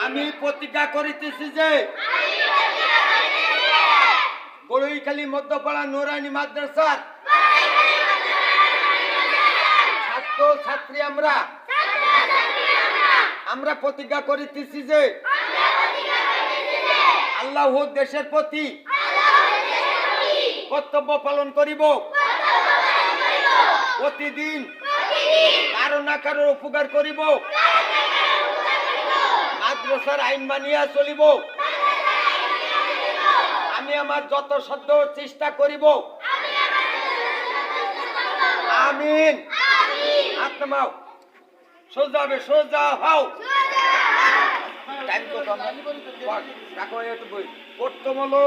আমি প্রতিজ্ঞা করিতেছি যে বড়ইখালী মধ্যপাড়া নুরানি মাদ্রাসার ছাত্র ছাত্রী আমরা প্রতিজ্ঞা করিতেছি যে আল্লাহ দেশের প্রতি কর্তব্য পালন করিব, প্রতিদিন কারো না কারোর উপকার করিব, মাদ্রাসার আইন মানিয়া চলিব, আমি আমার যত সাধ্য চেষ্টা করিব। আমিন। হাত নামাও, সোজা হবে, সোজা হও। টাইম কত? রাখো একটু বই। প্রথম হলো